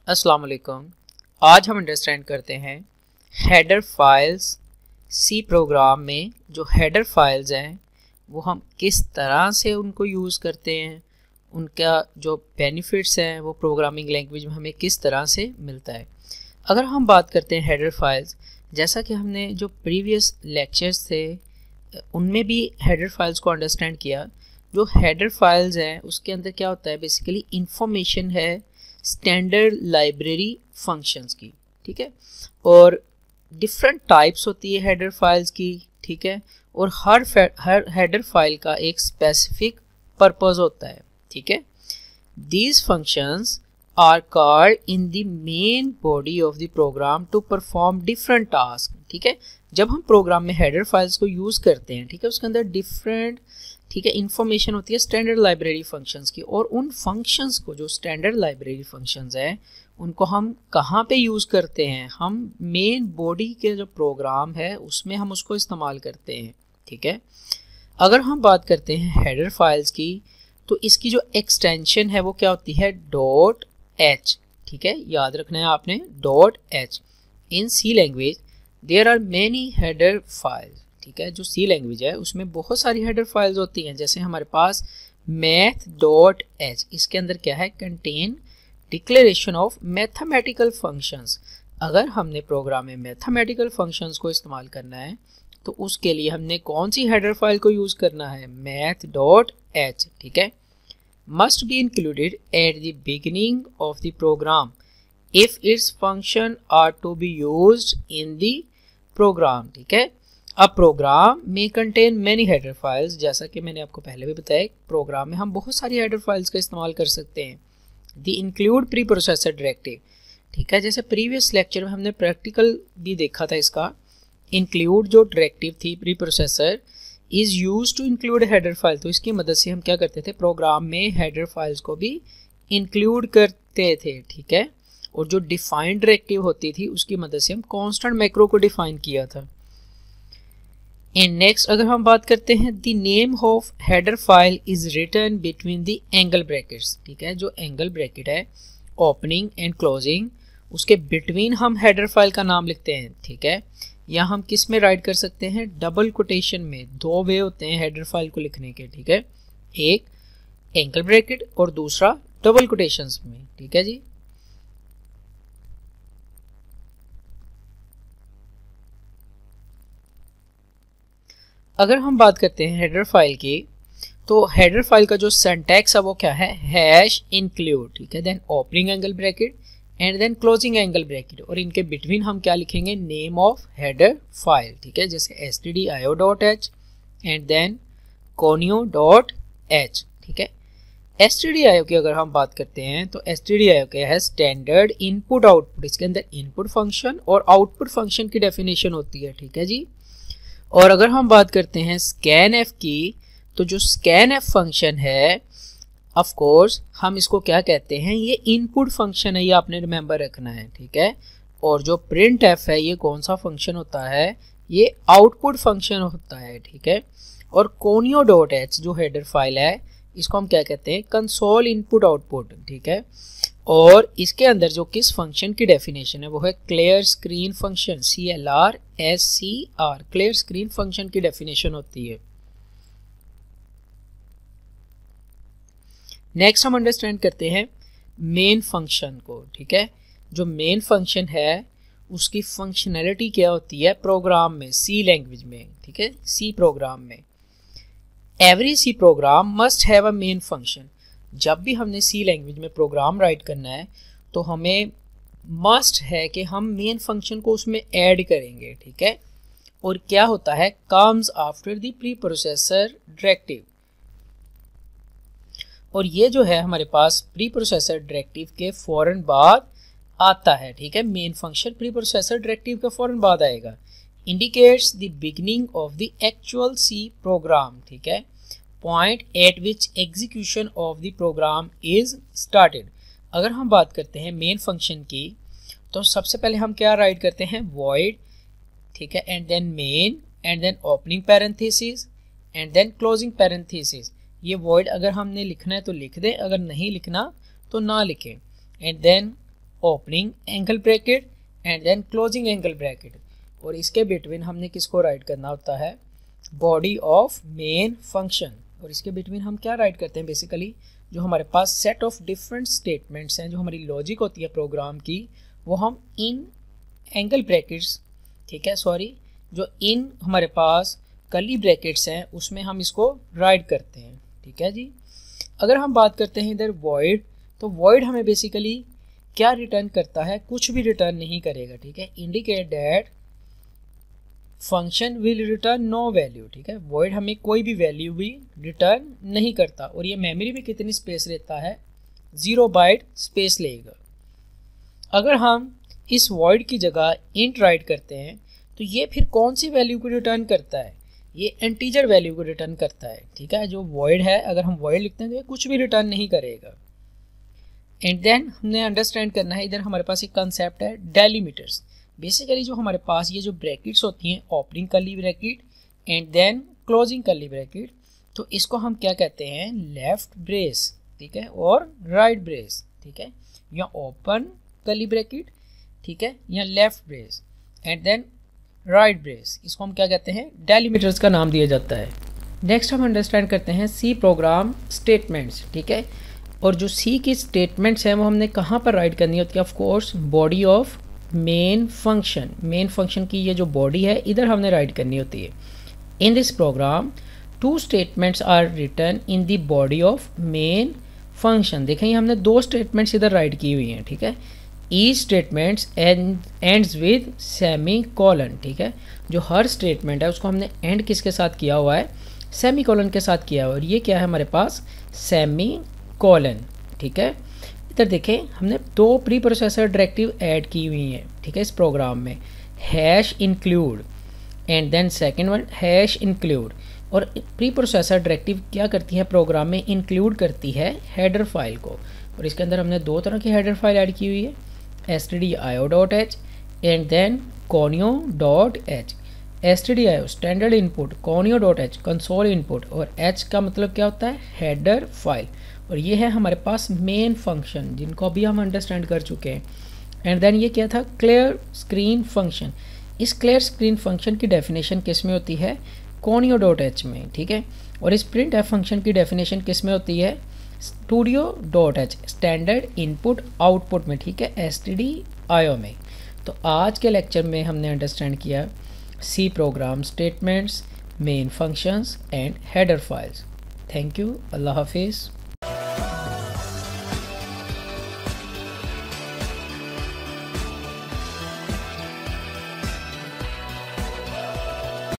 अस्सलाम वालेकुम। आज हम अंडरस्टैंड करते हैं हेडर फाइल्स। सी प्रोग्राम में जो हेडर फाइल्स हैं वो हम किस तरह से उनको यूज़ करते हैं, उनका जो बेनिफिट्स हैं वो प्रोग्रामिंग लैंग्वेज में हमें किस तरह से मिलता है। अगर हम बात करते हैं हेडर फाइल्स, जैसा कि हमने जो प्रीवियस लेक्चर्स थे उनमें भी हेडर फाइल्स को अंडरस्टैंड किया। जो हेडर फाइल्स हैं उसके अंदर क्या होता है, बेसिकली इंफॉर्मेशन है स्टैंडर्ड लाइब्रेरी फंक्शंस की, ठीक है। और डिफरेंट टाइप्स होती है हेडर फाइल्स की, ठीक है। और हर हेडर फाइल का एक स्पेसिफिक पर्पस होता है, ठीक है। These functions are called in the main body of the program to perform different tasks, ठीक है। जब हम प्रोग्राम में हेडर फाइल्स को यूज़ करते हैं, ठीक है, उसके अंदर डिफरेंट, ठीक है, इंफॉर्मेशन होती है स्टैंडर्ड लाइब्रेरी फंक्शंस की। और उन फंक्शंस को, जो स्टैंडर्ड लाइब्रेरी फंक्शंस हैं, उनको हम कहाँ पे यूज़ करते हैं, हम मेन बॉडी के जो प्रोग्राम है उसमें हम उसको इस्तेमाल करते हैं, ठीक है। अगर हम बात करते हैं हेडर फाइल्स की, तो इसकी जो एक्सटेंशन है वो क्या होती है, .h, ठीक है, याद रखना है आपने, .h। In C language there are many header files, ठीक है। जो सी लैंग्वेज है उसमें बहुत सारी हेडर फाइल्स होती हैं। जैसे हमारे पास math.h, इसके अंदर क्या है, contain declaration of mathematical functions. अगर हमने प्रोग्राम में मैथमेटिकल फंक्शंस को इस्तेमाल करना है तो उसके लिए हमने कौन सी हेडर फाइल को यूज़ करना है, math.h, ठीक है। Must be included at the beginning of the program if its function are to be used in the program, ठीक है। अब प्रोग्राम में कंटेन मैनी हेडर फाइल्स, जैसा कि मैंने आपको पहले भी बताया, प्रोग्राम में हम बहुत सारी हेडर फाइल्स का इस्तेमाल कर सकते हैं। The include pre processor directive, ठीक है। जैसे प्रीवियस लेक्चर में हमने प्रैक्टिकल भी देखा था इसका। इंक्लूड जो डायरेक्टिव थी preprocessor is use to include header file, तो इसकी मदद से हम क्या करते थे, प्रोग्राम में हेडर फाइल्स को भी इंक्लूड करते थे, ठीक है। और जो डिफाइंड डायरेक्टिव होती थी उसकी मदद से हम कॉन्स्टेंट मैक्रो को डिफाइन किया था। एंड नेक्स्ट अगर हम बात करते हैं, the name of header file is written between the angle brackets, ठीक है। जो एंगल ब्रैकेट है ओपनिंग एंड क्लोजिंग, उसके बिटवीन हम हेडर फाइल का नाम लिखते हैं, ठीक है। या हम किस में राइट कर सकते हैं, डबल कोटेशन में। दो वे होते हैं हेडर फाइल को लिखने के, ठीक है, एक एंगल ब्रैकेट और दूसरा डबल कोटेशंस में, ठीक है जी। अगर हम बात करते हैं हेडर फाइल की, तो हेडर फाइल का जो सिंटैक्स है वो क्या है, हैश इंक्लूड, ठीक है, then opening angle bracket and then closing angle bracket, और इनके बिटवीन हम क्या लिखेंगे, नेम ऑफ हेडर फाइल, ठीक है। जैसे stdio.h एंड देन conio.h, ठीक है। stdio की अगर हम बात करते हैं तो stdio क्या है, स्टैंडर्ड इनपुट आउटपुट। इसके अंदर इनपुट फंक्शन और आउटपुट फंक्शन की डेफिनेशन होती है, ठीक है जी। और अगर हम बात करते हैं scanf की, तो जो scanf फंक्शन है, ऑफ कोर्स हम इसको क्या कहते हैं, ये इनपुट फंक्शन है, ये आपने रिमेंबर रखना है, ठीक है। और जो printf है ये कौन सा फंक्शन होता है, ये आउटपुट फंक्शन होता है, ठीक है। और conio.h जो हेडर फाइल है इसको हम क्या कहते हैं, कंसोल इनपुट आउटपुट, ठीक है। और इसके अंदर जो किस फंक्शन की डेफिनेशन है वो है clear screen function, CLRSCR, clear screen function की डेफिनेशन होती है। नेक्स्ट हम अंडरस्टैंड करते हैं मेन फंक्शन को, ठीक है। जो मेन फंक्शन है उसकी फंक्शनैलिटी क्या होती है प्रोग्राम में, सी लैंग्वेज में, ठीक है, सी प्रोग्राम में। Every C program must have a main function. जब भी हमने सी लैंग्वेज में प्रोग्राम राइट करना है तो हमें मस्ट है कि हम मेन फंक्शन को उसमें ऐड करेंगे, ठीक है। और क्या होता है, comes after the pre processor directive, और ये जो है हमारे पास प्री प्रोसेसर डायरेक्टिव के फौरन बाद आता है, ठीक है। Main function preprocessor directive के फौरन बाद आएगा। Indicates the beginning of the actual C program, ठीक है, point at which execution of the program is started. अगर हम बात करते हैं मेन फंक्शन की, तो सबसे पहले हम क्या राइट करते हैं, वॉइड, ठीक है, and then main and then opening parenthesis and then closing parenthesis. ये वॉइड अगर हमने लिखना है तो लिख दें, अगर नहीं लिखना तो ना लिखें। And then opening angle bracket and then closing angle bracket, और इसके बिटवीन हमने किसको राइट करना होता है, बॉडी ऑफ मेन फंक्शन। और इसके बिटवीन हम क्या राइट करते हैं, बेसिकली जो हमारे पास सेट ऑफ डिफरेंट स्टेटमेंट्स हैं, जो हमारी लॉजिक होती है प्रोग्राम की, वो हम इन एंगल ब्रैकेट्स, ठीक है, सॉरी, जो इन हमारे पास कर्ली ब्रैकेट्स हैं उसमें हम इसको राइट करते हैं, ठीक है जी। अगर हम बात करते हैं इधर वॉइड, तो वॉइड हमें बेसिकली क्या रिटर्न करता है, कुछ भी रिटर्न नहीं करेगा, ठीक है, indicate that function will return no value, ठीक है। वॉइड हमें कोई भी वैल्यू भी रिटर्न नहीं करता, और ये मेमोरी में कितनी स्पेस रहता है, 0 बाइट स्पेस लेगा। अगर हम इस वॉइड की जगह इंट राइट करते हैं तो ये फिर कौन सी वैल्यू को रिटर्न करता है, ये इंटीजर वैल्यू को रिटर्न करता है, ठीक है। जो वॉइड है, अगर हम वॉइड लिखते हैं तो ये कुछ भी रिटर्न नहीं करेगा। एंड देन हमने अंडरस्टैंड करना है, इधर हमारे पास एक कंसेप्ट है डेलिमिटर्स। बेसिकली जो हमारे पास ये जो ब्रैकेट्स होती हैं, opening curly bracket and then closing curly bracket, तो इसको हम क्या कहते हैं, लेफ्ट ब्रेस, ठीक है, और राइट ब्रेस, ठीक है, या ओपन कर्ली ब्रैकेट, ठीक है, या left brace and then right brace, इसको हम क्या कहते हैं, डेलिमिटर्स का नाम दिया जाता है। नेक्स्ट हम अंडरस्टैंड करते हैं सी प्रोग्राम स्टेटमेंट्स, ठीक है। और जो सी की स्टेटमेंट्स हैं वो हमने कहाँ पर राइट करनी होती है, of course body of main function. Main function की ये जो बॉडी है इधर हमने राइट करनी होती है। In this program 2 statements are return in the body of main function. देखें हमने 2 स्टेटमेंट्स इधर राइट की हुई हैं, ठीक है। Each statements ends with semi colon, ठीक है। जो हर स्टेटमेंट है उसको हमने एंड किसके साथ किया हुआ है, सेमी कॉलन के साथ किया हुआ है, और ये क्या है हमारे पास, सेमी कॉलन, ठीक है। इधर देखें हमने 2 प्री प्रोसेसर डायरेक्टिव ऐड की हुई हैं, ठीक है, इस प्रोग्राम में, hash include and then second one hash include. और प्री प्रोसेसर डायरेक्टिव क्या करती है प्रोग्राम में, इंक्लूड करती है हेडर फाइल को, और इसके अंदर हमने 2 तरह की हेडर फाइल ऐड की हुई है, stdio.h and then conio.h। stdio standard input, conio.h console input, और h का मतलब क्या होता है, हेडर फाइल। और ये है हमारे पास मेन फंक्शन, जिनको अभी हम अंडरस्टैंड कर चुके हैं। एंड देन ये क्या था, क्लियर स्क्रीन फंक्शन। इस क्लियर स्क्रीन फंक्शन की डेफिनेशन किस में होती है, conio.h में, ठीक है। और इस प्रिंट एफ फंक्शन की डेफिनेशन किस में होती है, studio.h स्टैंडर्ड इनपुट आउटपुट में, ठीक है, stdio में। तो आज के लेक्चर में हमने अंडरस्टैंड किया C program statements, main functions and header files. Thank you, अल्लाह हाफिज़।